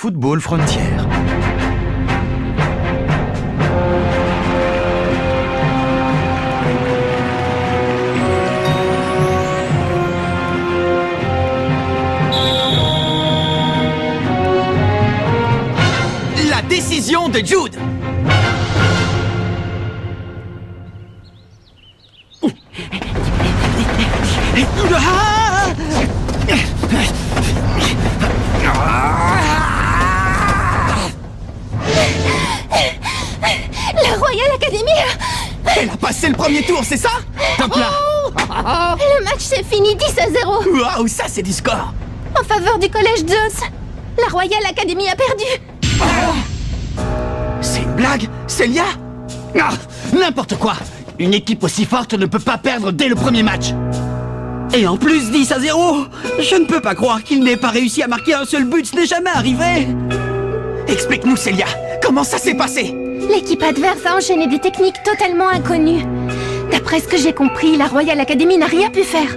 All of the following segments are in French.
Football Frontières. La décision de Jude. La Royal Academy Elle a passé le premier tour, c'est ça? Top là. Le match s'est fini 10-0 Waouh, ça c'est du score. en faveur du collège Zeus. La Royal Academy a perdu. C'est une blague, Célia? Ah, n'importe quoi. Une équipe aussi forte ne peut pas perdre dès le premier match. Et en plus 10-0. Je ne peux pas croire qu'il n'ait pas réussi à marquer un seul but, ce n'est jamais arrivé. Explique-nous, Célia, comment ça s'est passé? L'équipe adverse a enchaîné des techniques totalement inconnues. D'après ce que j'ai compris, la Royal Academy n'a rien pu faire.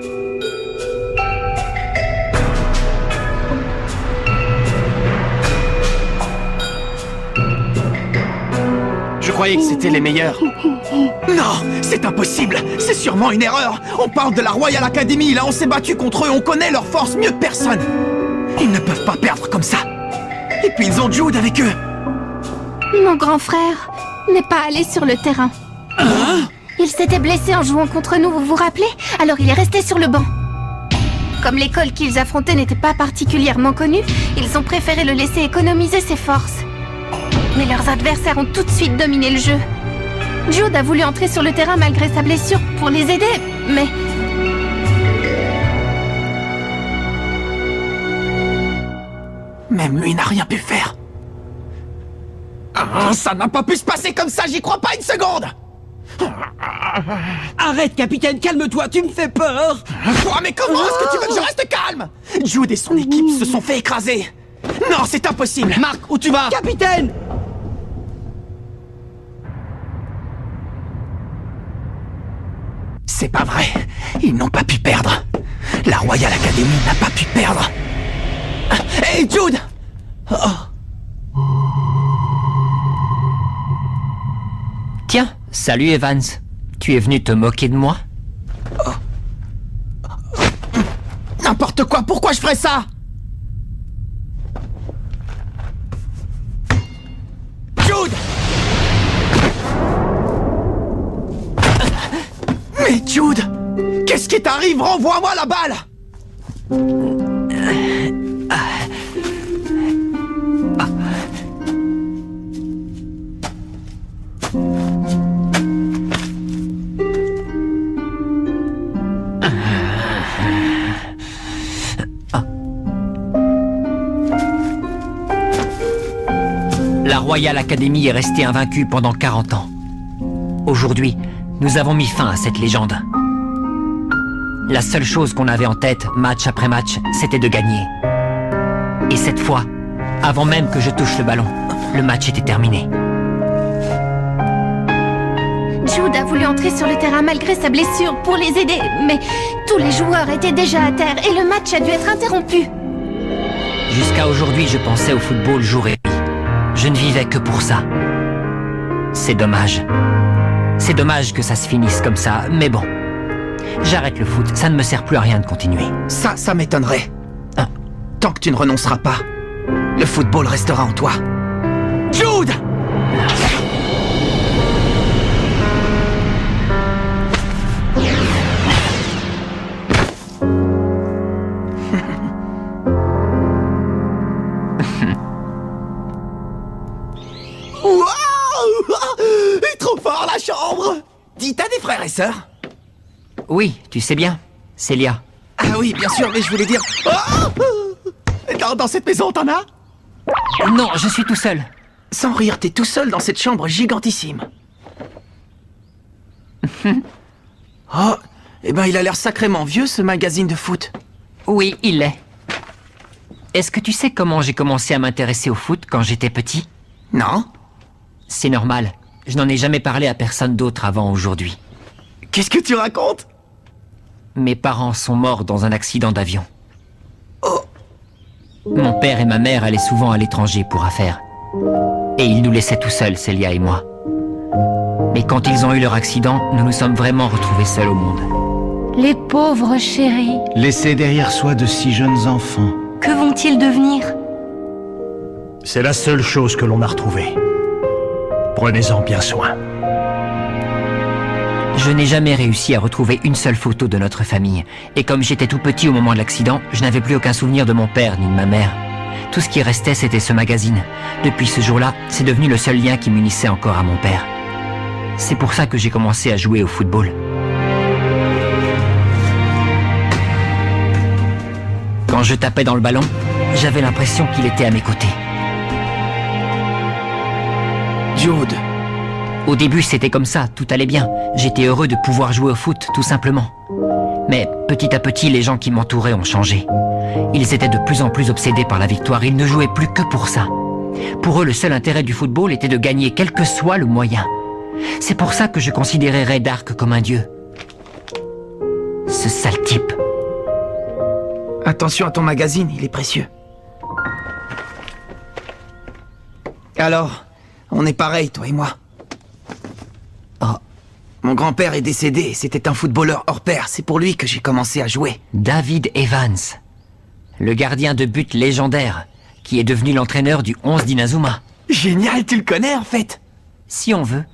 Je croyais que c'était les meilleurs. Non, c'est impossible. C'est sûrement une erreur. On parle de la Royal Academy, là on s'est battu contre eux, on connaît leur force mieux que personne. Ils ne peuvent pas perdre comme ça. Et puis ils ont Jude avec eux. Mon grand frère n'est pas allé sur le terrain. Il s'était blessé en jouant contre nous, vous vous rappelez? Alors il est resté sur le banc. Comme l'école qu'ils affrontaient n'était pas particulièrement connue, ils ont préféré le laisser économiser ses forces. Mais leurs adversaires ont tout de suite dominé le jeu. Jude a voulu entrer sur le terrain malgré sa blessure pour les aider, mais... Même lui n'a rien pu faire. Ah, ça n'a pas pu se passer comme ça, j'y crois pas une seconde. Arrête, capitaine, calme-toi, tu me fais peur. Quoi, mais comment est-ce que tu veux que je reste calme? Jude et son équipe se sont fait écraser. Non, c'est impossible. Marc, où tu vas? Capitaine! C'est pas vrai. Ils n'ont pas pu perdre. La Royal Academy n'a pas pu perdre. Hey, Jude! Tiens, salut Evans. Tu es venu te moquer de moi? N'importe quoi, pourquoi je ferais ça? Jude! Mais Jude! Qu'est-ce qui t'arrive? Renvoie-moi la balle! La Royal Academy est restée invaincue pendant 40 ans. Aujourd'hui, nous avons mis fin à cette légende. La seule chose qu'on avait en tête, match après match, c'était de gagner. Et cette fois, avant même que je touche le ballon, le match était terminé. Jude a voulu entrer sur le terrain malgré sa blessure pour les aider, mais tous les joueurs étaient déjà à terre et le match a dû être interrompu. Jusqu'à aujourd'hui, je pensais au football jour et nuit. Je ne vivais que pour ça. C'est dommage. C'est dommage que ça se finisse comme ça, mais bon. J'arrête le foot, ça ne me sert plus à rien de continuer. Ça m'étonnerait. Tant que tu ne renonceras pas, le football restera en toi. Jude! Trop fort la chambre! Dis, t'as des frères et sœurs? Oui, tu sais bien, Célia. Ah oui, bien sûr, mais je voulais dire... Dans cette maison, t'en as? Non, je suis tout seul. Sans rire, t'es tout seul dans cette chambre gigantissime. Oh, eh ben il a l'air sacrément vieux, ce magazine de foot. Oui, il l'est. Est-ce que tu sais comment j'ai commencé à m'intéresser au foot quand j'étais petit? Non? C'est normal. Je n'en ai jamais parlé à personne d'autre avant aujourd'hui. Qu'est-ce que tu racontes? Mes parents sont morts dans un accident d'avion. Oh. Mon père et ma mère allaient souvent à l'étranger pour affaires. Et ils nous laissaient tout seuls, Célia et moi. Mais quand ils ont eu leur accident, nous nous sommes vraiment retrouvés seuls au monde. Les pauvres chéris. Laissés derrière soi de si jeunes enfants. Que vont-ils devenir? C'est la seule chose que l'on a retrouvée. Prenez-en bien soin. Je n'ai jamais réussi à retrouver une seule photo de notre famille. Et comme j'étais tout petit au moment de l'accident, je n'avais plus aucun souvenir de mon père ni de ma mère. Tout ce qui restait, c'était ce magazine. Depuis ce jour-là, c'est devenu le seul lien qui m'unissait encore à mon père. C'est pour ça que j'ai commencé à jouer au football. Quand je tapais dans le ballon, j'avais l'impression qu'il était à mes côtés. Jude. Au début, c'était comme ça, tout allait bien. J'étais heureux de pouvoir jouer au foot, tout simplement. Mais petit à petit, les gens qui m'entouraient ont changé. Ils étaient de plus en plus obsédés par la victoire, ils ne jouaient plus que pour ça. Pour eux, le seul intérêt du football était de gagner, quel que soit le moyen. C'est pour ça que je considérais Ray Dark comme un dieu. Ce sale type. Attention à ton magazine, il est précieux. Alors, on est pareil, toi et moi. Oh. Mon grand-père est décédé et c'était un footballeur hors pair. C'est pour lui que j'ai commencé à jouer. David Evans, le gardien de but légendaire, qui est devenu l'entraîneur du 11 d'Inazuma. Génial, tu le connais en fait. Si on veut,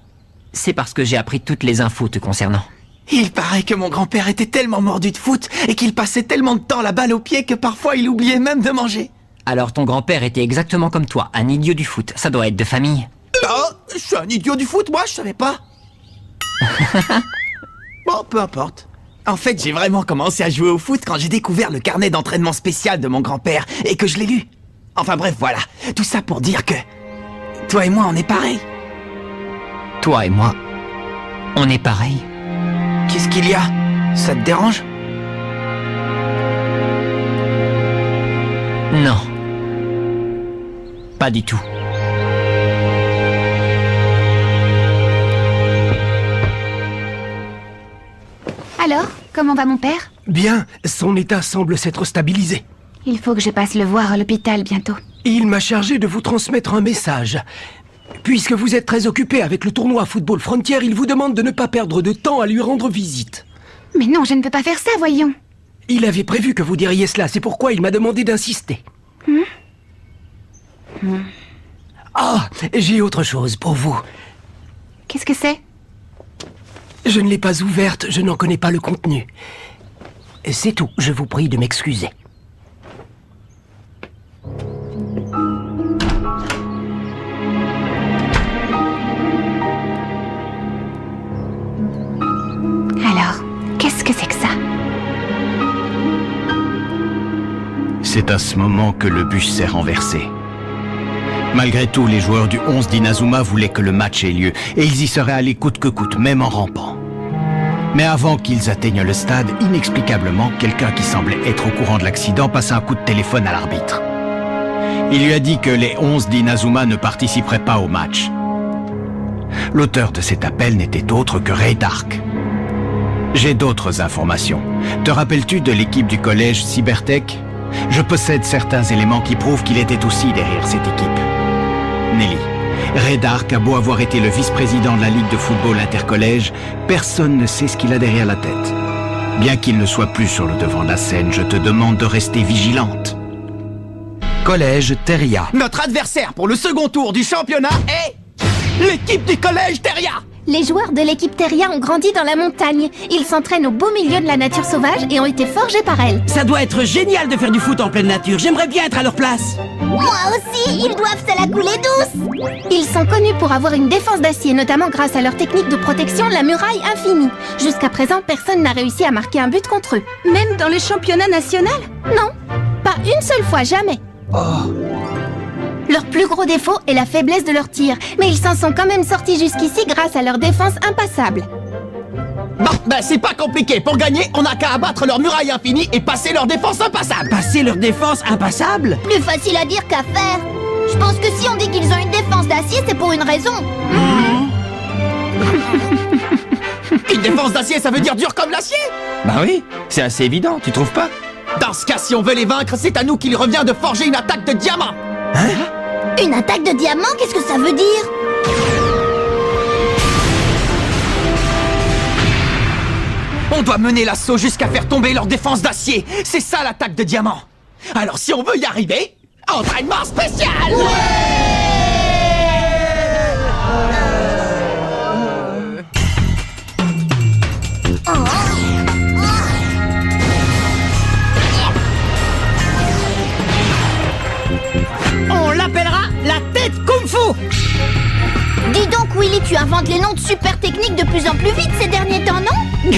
c'est parce que j'ai appris toutes les infos te concernant. Il paraît que mon grand-père était tellement mordu de foot et qu'il passait tellement de temps la balle au pied que parfois il oubliait même de manger. Alors ton grand-père était exactement comme toi, un idiot du foot. Ça doit être de famille. Oh, je suis un idiot du foot, moi, je savais pas. Bon, peu importe. En fait, j'ai vraiment commencé à jouer au foot quand j'ai découvert le carnet d'entraînement spécial de mon grand-père et que je l'ai lu. Enfin bref, voilà. Tout ça pour dire que... toi et moi, on est pareils. Toi et moi, on est pareil. Qu'est-ce qu'il y a? Ça te dérange? Non. Pas du tout. Alors, comment va mon père? Bien, son état semble s'être stabilisé. Il faut que je passe le voir à l'hôpital bientôt. Il m'a chargé de vous transmettre un message. Puisque vous êtes très occupé avec le tournoi Football Frontier, il vous demande de ne pas perdre de temps à lui rendre visite. Mais non, je ne peux pas faire ça, voyons. Il avait prévu que vous diriez cela, c'est pourquoi il m'a demandé d'insister. Ah, j'ai autre chose pour vous. Qu'est-ce que c'est? Je ne l'ai pas ouverte, je n'en connais pas le contenu. C'est tout, je vous prie de m'excuser. Alors, qu'est-ce que c'est que ça? C'est à ce moment que le bus s'est renversé. Malgré tout, les joueurs du 11 d'Inazuma voulaient que le match ait lieu, et ils y seraient allés coûte que coûte, même en rampant. Mais avant qu'ils atteignent le stade, inexplicablement, quelqu'un qui semblait être au courant de l'accident passa un coup de téléphone à l'arbitre. Il lui a dit que les 11 d'Inazuma ne participeraient pas au match. L'auteur de cet appel n'était autre que Ray Dark. J'ai d'autres informations. Te rappelles-tu de l'équipe du collège Cybertech? Je possède certains éléments qui prouvent qu'il était aussi derrière cette équipe. Nelly, Ray Dark a beau avoir été le vice-président de la Ligue de football intercollège, personne ne sait ce qu'il a derrière la tête. Bien qu'il ne soit plus sur le devant de la scène, je te demande de rester vigilante. Collège Teria. Notre adversaire pour le second tour du championnat est... l'équipe du collège Teria. Les joueurs de l'équipe Teria ont grandi dans la montagne. Ils s'entraînent au beau milieu de la nature sauvage et ont été forgés par elle. Ça doit être génial de faire du foot en pleine nature. J'aimerais bien être à leur place. Moi aussi, ils doivent se la couler douce. Ils sont connus pour avoir une défense d'acier, notamment grâce à leur technique de protection, la muraille infinie. Jusqu'à présent, personne n'a réussi à marquer un but contre eux. Même dans le championnat national? Non, pas une seule fois, jamais. Leur plus gros défaut est la faiblesse de leur tir, mais ils s'en sont quand même sortis jusqu'ici grâce à leur défense impassable. Bon, ben c'est pas compliqué. Pour gagner, on n'a qu'à abattre leur muraille infinie et passer leur défense impassable. Passer leur défense impassable? Plus facile à dire qu'à faire. Je pense que si on dit qu'ils ont une défense d'acier, c'est pour une raison. Une défense d'acier, ça veut dire dur comme l'acier? Bah oui, c'est assez évident, tu trouves pas? Dans ce cas, si on veut les vaincre, c'est à nous qu'il revient de forger une attaque de diamant. Une attaque de diamant, qu'est-ce que ça veut dire? On doit mener l'assaut jusqu'à faire tomber leur défense d'acier. C'est ça l'attaque de diamant. Alors si on veut y arriver, entraînement spécial. On l'appellera la tête Kung-Fu. Dis donc, Willy, tu inventes les noms de super techniques de plus en plus vite ces derniers temps, non?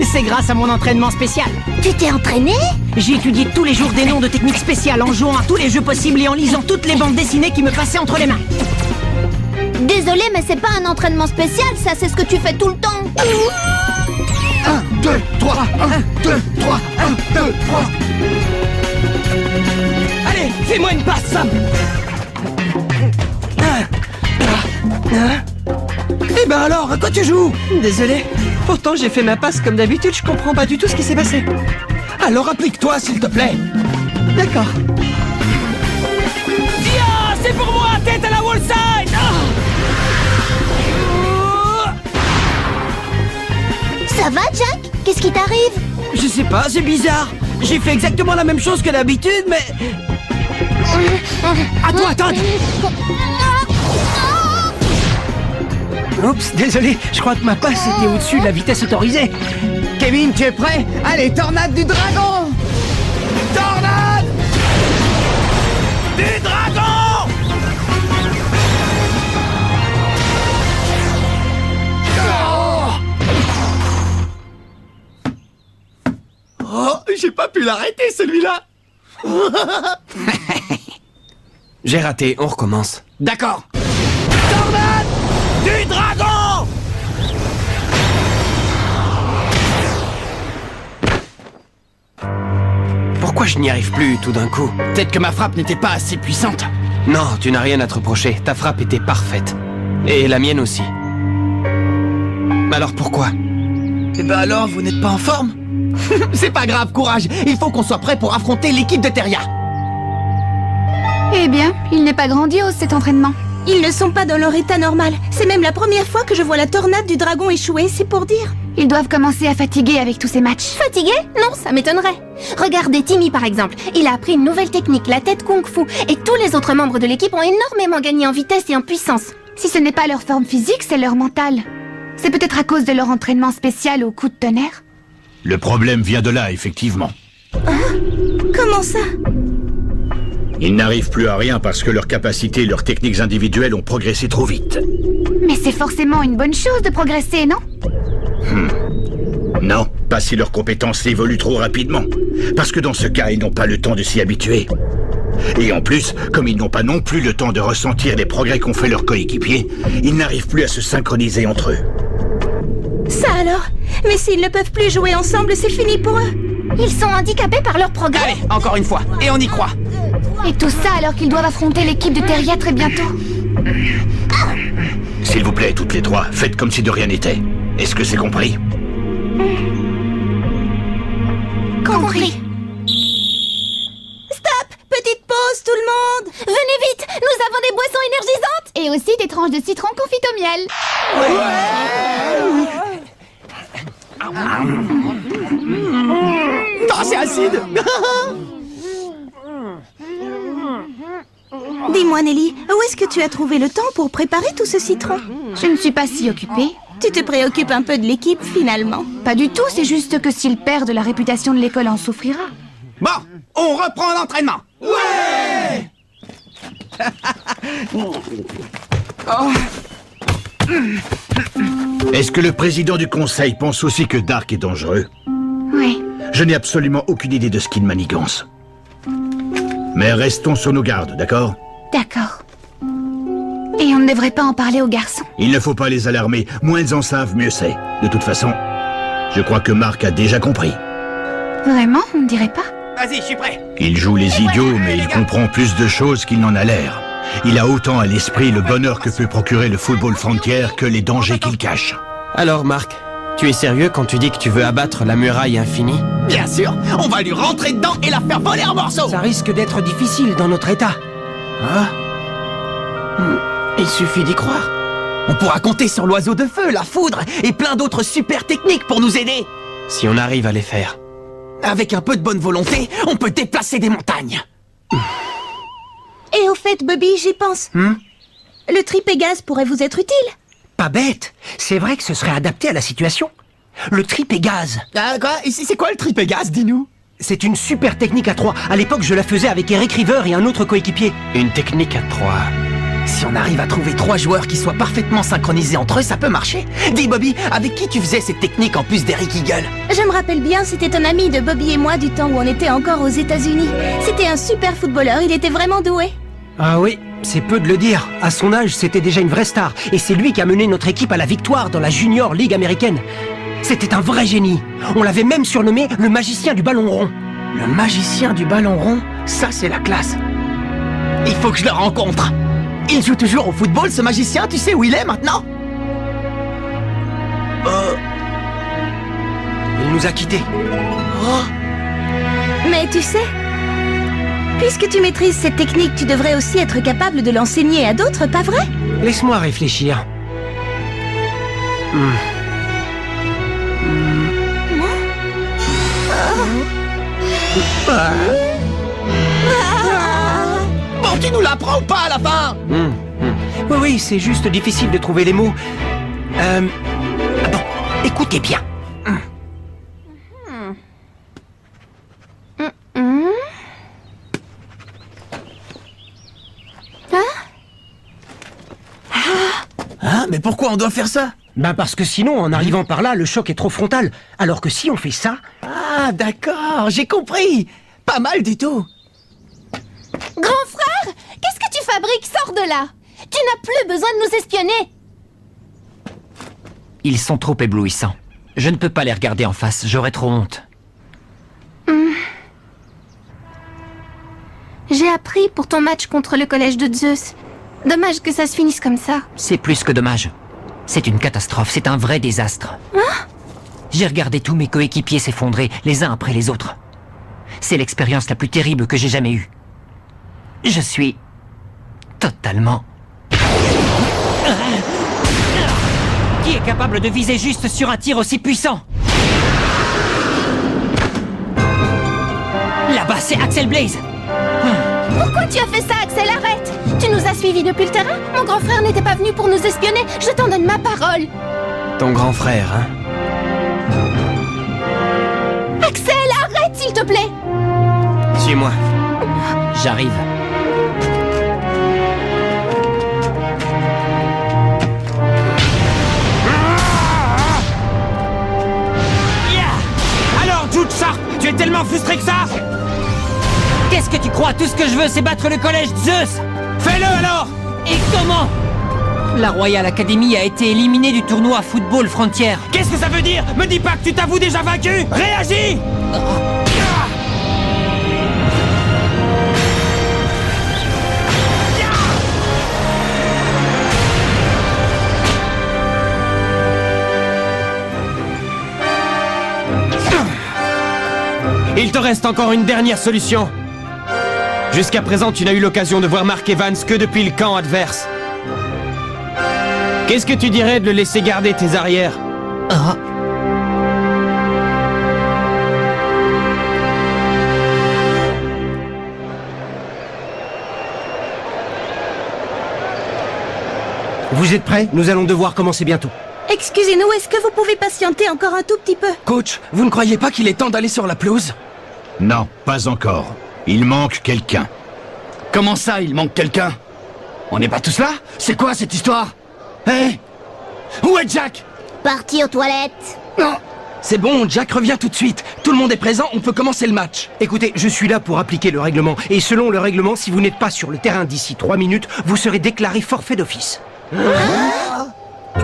C'est grâce à mon entraînement spécial. Tu t'es entraîné? J'ai étudié tous les jours des noms de techniques spéciales en jouant à tous les jeux possibles et en lisant toutes les bandes dessinées qui me passaient entre les mains. Désolé, mais c'est pas un entraînement spécial, ça, c'est ce que tu fais tout le temps. 1, 2, 3, 1, 2, 3, 1, 2, 3. Allez, fais-moi une passe, Sam. Eh ben alors, à quoi tu joues? Désolé. Pourtant, j'ai fait ma passe comme d'habitude, je comprends pas du tout ce qui s'est passé. Alors applique-toi, s'il te plaît. D'accord. Tiens, c'est pour moi, tête à la wall side. Ça va, Jack? Qu'est-ce qui t'arrive? Je sais pas, c'est bizarre. J'ai fait exactement la même chose que d'habitude, mais... Attends. Oups, désolé, je crois que ma passe était au-dessus de la vitesse autorisée. Kevin, tu es prêt? Allez, tornade du dragon! Tornade du dragon! Oh, j'ai pas pu l'arrêter, celui-là! J'ai raté, on recommence. D'accord. Tornade du dragon! Pourquoi je n'y arrive plus tout d'un coup? Peut-être que ma frappe n'était pas assez puissante. Non, tu n'as rien à te reprocher. Ta frappe était parfaite. Et la mienne aussi. Alors pourquoi? Eh ben alors, vous n'êtes pas en forme? C'est pas grave, courage. Il faut qu'on soit prêt pour affronter l'équipe de Teria. Eh bien, il n'est pas grandiose cet entraînement. Ils ne sont pas dans leur état normal. C'est même la première fois que je vois la tornade du dragon échouer, c'est pour dire. Ils doivent commencer à fatiguer avec tous ces matchs. Fatigué? Non, ça m'étonnerait. Regardez Timmy par exemple. Il a appris une nouvelle technique, la tête Kung-Fu. Et tous les autres membres de l'équipe ont énormément gagné en vitesse et en puissance. Si ce n'est pas leur forme physique, c'est leur mental. C'est peut-être à cause de leur entraînement spécial au coup de tonnerre. Le problème vient de là, effectivement. Comment ça? Ils n'arrivent plus à rien parce que leurs capacités et leurs techniques individuelles ont progressé trop vite. Mais c'est forcément une bonne chose de progresser, non? Non, pas si leurs compétences évoluent trop rapidement. Parce que dans ce cas, ils n'ont pas le temps de s'y habituer. Et en plus, comme ils n'ont pas non plus le temps de ressentir les progrès qu'ont fait leurs coéquipiers, ils n'arrivent plus à se synchroniser entre eux. Ça alors? Mais s'ils ne peuvent plus jouer ensemble, c'est fini pour eux. Ils sont handicapés par leur progrès. Allez, encore une fois, et on y croit. Et tout ça alors qu'ils doivent affronter l'équipe de Teria très bientôt. S'il vous plaît, toutes les trois, faites comme si de rien n'était. Est-ce que c'est compris? Compris. Stop! Petite pause, tout le monde! Venez vite, nous avons des boissons énergisantes. Et aussi des tranches de citron confites au miel. Ah, c'est acide. Dis-moi Nelly, où est-ce que tu as trouvé le temps pour préparer tout ce citron? Je ne suis pas si occupée. Tu te préoccupes un peu de l'équipe finalement. Pas du tout, c'est juste que s'il perd, la réputation de l'école en souffrira. Bon, on reprend l'entraînement. Ouais! Est-ce que le président du conseil pense aussi que Dark est dangereux? Oui. Je n'ai absolument aucune idée de ce qu'il manigance. Mais restons sur nos gardes, d'accord? D'accord. Et on ne devrait pas en parler aux garçons. Il ne faut pas les alarmer. Moins ils en savent, mieux c'est. De toute façon, je crois que Mark a déjà compris. Vraiment, on ne dirait pas. Vas-y, je suis prêt. Il joue les idiots, mais il comprend plus de choses qu'il n'en a l'air. Il a autant à l'esprit le bonheur que peut procurer le football frontière que les dangers qu'il cache. Alors Marc, Tu es sérieux quand tu dis que tu veux abattre la muraille infinie? Bien sûr, on va lui rentrer dedans et la faire voler en morceaux. Ça risque d'être difficile dans notre état. Ah. Il suffit d'y croire. On pourra compter sur l'oiseau de feu, la foudre et plein d'autres super techniques pour nous aider. Si on arrive à les faire. Avec un peu de bonne volonté, on peut déplacer des montagnes. Et au fait, Bobby, j'y pense. Le tripégase pourrait vous être utile. Pas bête. C'est vrai que ce serait adapté à la situation. Le tripégase. Ah, quoi? C'est quoi le tripégase, dis-nous? C'est une super technique à 3. À l'époque, je la faisais avec Eric River et un autre coéquipier. Une technique à 3. Si on arrive à trouver 3 joueurs qui soient parfaitement synchronisés entre eux, ça peut marcher. Dis Bobby, avec qui tu faisais cette technique en plus d'Eric Eagle? Je me rappelle bien, c'était un ami de Bobby et moi du temps où on était encore aux États-Unis. C'était un super footballeur, il était vraiment doué. Ah oui, c'est peu de le dire. À son âge, c'était déjà une vraie star. Et c'est lui qui a mené notre équipe à la victoire dans la Junior League américaine. C'était un vrai génie. On l'avait même surnommé le magicien du ballon rond. Le magicien du ballon rond? Ça, c'est la classe. Il faut que je le rencontre. Il joue toujours au football, ce magicien, tu sais où il est maintenant? Il nous a quittés. Mais tu sais, puisque tu maîtrises cette technique, tu devrais aussi être capable de l'enseigner à d'autres, pas vrai? Laisse-moi réfléchir. Bon, tu nous l'apprends ou pas à la fin? Oui, c'est juste difficile de trouver les mots. Bon, écoutez bien. Ah, mais pourquoi on doit faire ça? Parce que sinon, en arrivant par là, le choc est trop frontal. Alors que si on fait ça... Ah, d'accord, j'ai compris. Pas mal du tout. Grand frère, qu'est-ce que tu fabriques? Sors de là. Tu n'as plus besoin de nous espionner. Ils sont trop éblouissants. Je ne peux pas les regarder en face, j'aurais trop honte. J'ai appris pour ton match contre le collège de Zeus. Dommage que ça se finisse comme ça. C'est plus que dommage. C'est une catastrophe, c'est un vrai désastre. J'ai regardé tous mes coéquipiers s'effondrer, les uns après les autres. C'est l'expérience la plus terrible que j'ai jamais eue. Je suis... totalement... Qui est capable de viser juste sur un tir aussi puissant? Là-bas, c'est Axel Blaze. Pourquoi tu as fait ça, Axel? Arrête! Tu nous as suivis depuis le terrain? Mon grand frère n'était pas venu pour nous espionner. Je t'en donne ma parole. Ton grand frère, hein? Axel, arrête, s'il te plaît! Suis-moi. J'arrive. Alors, Jude Sharp, tu es tellement frustré que ça? Qu'est-ce que tu crois? Tout ce que je veux, c'est battre le collège Zeus! Fais-le alors! Et comment? La Royal Academy a été éliminée du tournoi Football Frontier. Qu'est-ce que ça veut dire? Me dis pas que tu t'avoues déjà vaincu! Réagis! Il te reste encore une dernière solution. Jusqu'à présent, tu n'as eu l'occasion de voir Mark Evans que depuis le camp adverse. Qu'est-ce que tu dirais de le laisser garder tes arrières? Vous êtes prêts? Nous allons devoir commencer bientôt. Excusez-nous, est-ce que vous pouvez patienter encore un tout petit peu? Coach, vous ne croyez pas qu'il est temps d'aller sur la pelouse? Non, pas encore. Il manque quelqu'un. Comment ça, il manque quelqu'un? On n'est pas tous là? C'est quoi cette histoire? Hé? Où est Jack? Parti aux toilettes. Non. C'est bon, Jack revient tout de suite. Tout le monde est présent, on peut commencer le match. Écoutez, je suis là pour appliquer le règlement. Et selon le règlement, si vous n'êtes pas sur le terrain d'ici 3 minutes, vous serez déclaré forfait d'office.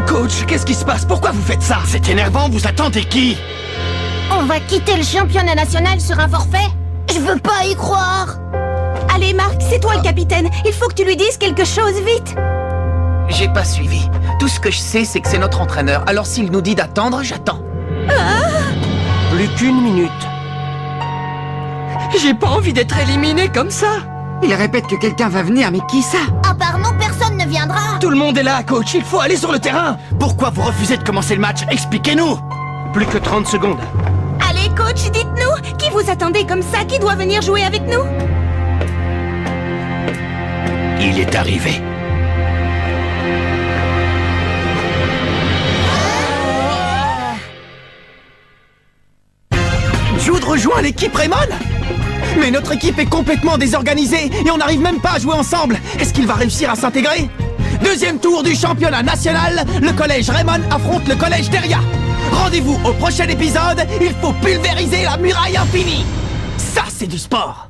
Coach, qu'est-ce qui se passe? Pourquoi vous faites ça? C'est énervant, vous attendez qui? On va quitter le championnat national sur un forfait? Je veux pas y croire. Allez, Marc, c'est toi le capitaine. Il faut que tu lui dises quelque chose, vite. J'ai pas suivi. Tout ce que je sais, c'est que c'est notre entraîneur. Alors s'il nous dit d'attendre, j'attends. Plus qu'une minute. J'ai pas envie d'être éliminé comme ça. Il répète que quelqu'un va venir, mais qui ça? À part nous, personne ne viendra. Tout le monde est là, coach. Il faut aller sur le terrain. Pourquoi vous refusez de commencer le match? Expliquez-nous. Plus que 30 secondes. Allez, coach, dites-nous, qui vous attendez comme ça? Qui doit venir jouer avec nous? Il est arrivé. Jude rejoint l'équipe Raymond? Mais notre équipe est complètement désorganisée et on n'arrive même pas à jouer ensemble. Est-ce qu'il va réussir à s'intégrer? Deuxième tour du championnat national, le collège Raymond affronte le collège Teria. Rendez-vous au prochain épisode, il faut pulvériser la muraille infinie. Ça, c'est du sport.